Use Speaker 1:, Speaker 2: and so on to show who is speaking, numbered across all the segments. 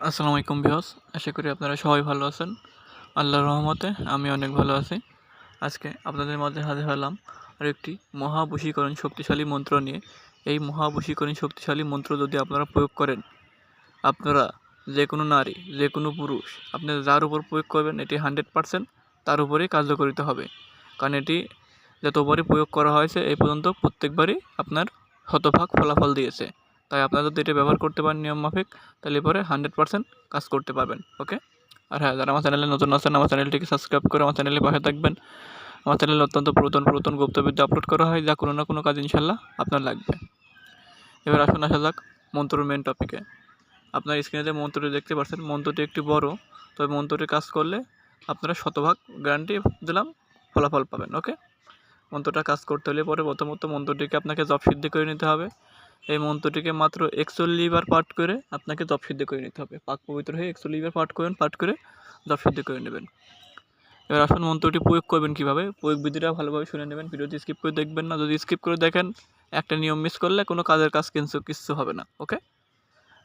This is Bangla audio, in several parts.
Speaker 1: আসসালামু আলাইকুম ভিউয়ার্স, আশা করি আপনারা সবাই ভালো আছেন। আল্লাহর রহমতে আমি অনেক ভালো আছি। আজকে আপনাদের মাঝে হাজির হলাম আরেকটি মহাবশীকরণ শক্তিশালী মন্ত্র নিয়ে। এই মহাবশীকরণ শক্তিশালী মন্ত্র যদি আপনারা প্রয়োগ করেন, আপনারা যে কোনো নারী, যে কোনো পুরুষ, আপনি যার উপর প্রয়োগ করবেন এটি 100% তার উপরেই কার্যকারিতা হবে। কারণ এটি যতবারই প্রয়োগ করা হয়েছে এই পর্যন্ত প্রত্যেকবারই আপনার শতভাগ ফলাফল দিয়েছে। তাই আপনারা যদি এটা ব্যবহার করতে পারেন নিয়ম মাফিক, তাহলে পরে 100% কাজ করতে পারবেন। ওকে। আর হ্যাঁ, যারা আমার চ্যানেলে নতুন আছেন আমার চ্যানেলটিকে সাবস্ক্রাইব করে আমার চ্যানেলের পাশে থাকবেন। আমার চ্যানেলে অত্যন্ত পুরাতন গুপ্তবিদ্যা আপলোড করা হয়, যা কোনো না কোনো কাজ ইনশাল্লাহ আপনার লাগবে। এবার আসা যাক মন্ত্রর মেন টপিকে। আপনার স্ক্রিনে যে মন্ত্রটি দেখতে পাচ্ছেন, মন্ত্রটি একটি বড়, তবে মন্ত্রটি কাজ করলে আপনারা শতভাগ গ্যারান্টি দিলাম ফলাফল পাবেন। ওকে। মন্ত্রটা কাজ করতে হলে পরে প্রথমত মন্ত্রটিকে আপনাকে জপ সিদ্ধি করে নিতে হবে। এই মন্ত্রটিকে মাত্র 41 বার পাঠ করে আপনাকে জপ সিদ্ধি করে নিতে হবে। পাক পবিত্র হয়ে 41 বার পাঠ করে জপ সিদ্ধি করে নেবেন। এবার আসুন মন্ত্রটি প্রয়োগ করবেন কীভাবে, প্রয়োগ বিধিটা ভালোভাবে শুনে নেবেন, ভিডিওটি স্কিপ করে দেখবেন না। যদি স্কিপ করে দেখেন, একটা নিয়ম মিস করলে কোনো কাজের কাজ কিচ্ছু হবে না। ওকে।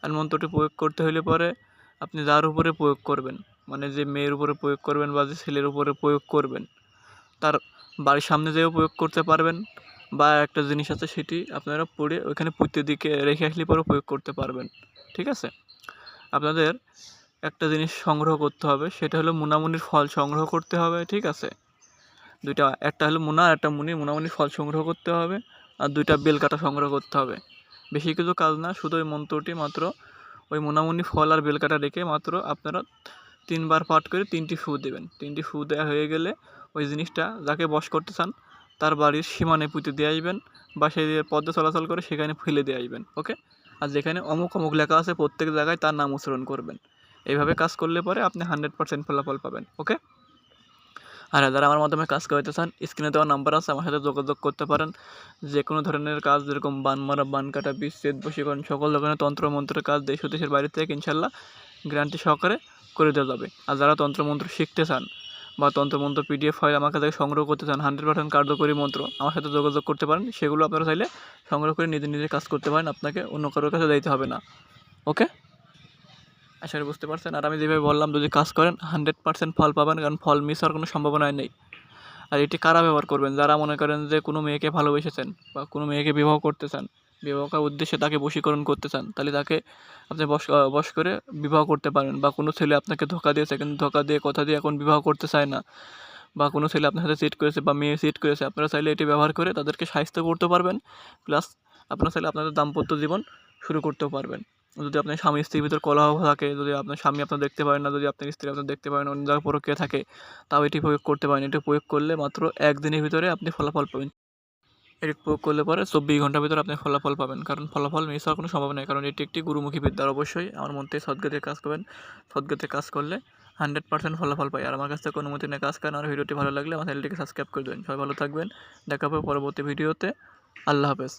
Speaker 1: আর মন্ত্রটি প্রয়োগ করতে হলে পরে আপনি যার উপরে প্রয়োগ করবেন, মানে যে মেয়ের উপরে প্রয়োগ করবেন বা যে ছেলের উপরে প্রয়োগ করবেন, তার বাড়ির সামনে যেও প্রয়োগ করতে পারবেন, বা একটা জিনিস আছে সেটি আপনারা পড়ে ওইখানে পুঁতে দিকে রেখে আসলে পরেও প্রয়োগ করতে পারবেন। ঠিক আছে। আপনাদের একটা জিনিস সংগ্রহ করতে হবে, সেটা হলো মুনামুনির ফল সংগ্রহ করতে হবে। ঠিক আছে। দুইটা, একটা হলো মুনা আর একটা মুনামুনির ফল সংগ্রহ করতে হবে, আর 2টা বেলকাটা সংগ্রহ করতে হবে। বেশি কিছু কাজ না, শুধু ওই মন্ত্রটি মাত্র ওই মুনামুনি ফল আর বেলকাটা রেখে মাত্র আপনারা 3 বার পাঠ করে 3টি ফু দেবেন। 3টি ফু দেওয়া হয়ে গেলে ওই জিনিসটা যাকে বশ করতে চান তার বাড়ির সীমানে পুঁতে দিয়ে আসবেন, বা সেই পথে চলাচল করে সেখানে ফেলে দিয়ে আসবেন। ওকে। আর যেখানে অমুক অমুক লেখা আছে প্রত্যেক জায়গায় তার নাম উচ্চারণ করবেন। এইভাবে কাজ করলে পরে আপনি 100% ফলাফল পাবেন। ওকে। আর যারা আমার মাধ্যমে কাজ করাতে চান, স্ক্রিনে দেওয়া নাম্বার আছে, আমার সাথে যোগাযোগ করতে পারেন। যে কোনো ধরনের কাজ, যেরকম বান মারা, বান কাটা, বিচ্ছেদ, বশীকরণ, সকল ধরনের তন্ত্রের কাজ দেশ ও দেশের বাইরে থেকে ইনশাল্লাহ গ্যারান্টি সহকারে করে দেওয়া যাবে। আর যারা তন্ত্রমন্ত্র শিখতে চান বা তন্ত্রমন্ত্র PDF ফাইল আমার কাছে সংগ্রহ করতে চান, 100% কার্যকরী মন্ত্র, আমার সাথে যোগাযোগ করতে পারেন। সেগুলো আপনারা চাইলে সংগ্রহ করে নিজে কাজ করতে পারেন, আপনাকে অন্য কারোর কাছে দিতে হবে না। ওকে। আশা করি বুঝতে পারছেন। আর আমি যেভাবে বললাম, যদি কাজ করেন 100% ফল পাবেন, কারণ ফল মিস হওয়ার কোনো সম্ভাবনাই নেই। আর এটি কারা ব্যবহার করবেন? যারা মনে করেন যে কোনো মেয়েকে ভালোবেসেছেন বা কোনো মেয়েকে বিবাহ করতে চান, বিবাহ করার উদ্দেশ্যে তাকে বশীকরণ করতে চান, তাহলে তাকে আপনি বশ করে বিবাহ করতে পারেন। বা কোনো ছেলে আপনাকে ধোঁকা দিয়েছে, কিন্তু ধোঁকা দিয়ে কথা দিয়ে এখন বিবাহ করতে চায় না, বা কোনো ছেলে আপনার সাথে চিট করেছে বা মেয়ে চিট করেছে, আপনারা চাইলে এটি ব্যবহার করে তাদেরকে শায়েস্তা করতে পারবেন। প্লাস আপনারা চাইলে আপনাদের দাম্পত্য জীবন শুরু করতেও পারবেন। যদি আপনার স্বামী স্ত্রীর ভিতর কলহ থাকে, যদি আপনার স্বামী আপনার দেখতে পারেন না, যদি আপনার স্ত্রী আপনার দেখতে পারেন, অন্য জায়গায় প্রক্রিয়া থাকে, তাও এটি প্রয়োগ করতে পারেন। এটি প্রয়োগ করলে মাত্র 1 দিনের ভিতরে আপনি ফলাফল পাবেন। এটি প্রয়োগ করলে পরে 24 ঘন্টার ভিতরে আপনি ফলাফল পাবেন, কারণ ফলাফল মিস হওয়ার কোনো সম্ভাবনা নেই। কারণ এটি একটি গুরুমুখী বিদ্যা। অবশ্যই আমার মধ্যে সদ্গতে কাজ করবেন। সদ্গতে কাজ করলে 100% ফলাফল পাই। আর আমার কাছ থেকে অনুমতি নিয়ে কাজ করেন। আর ভিডিওটি ভালো লাগলে আমার চ্যানেলটিকে সাবস্ক্রাইব করে দেবেন। সবাই ভালো থাকবেন। দেখা হবে পরবর্তী ভিডিওতে। আল্লাহ হাফেজ।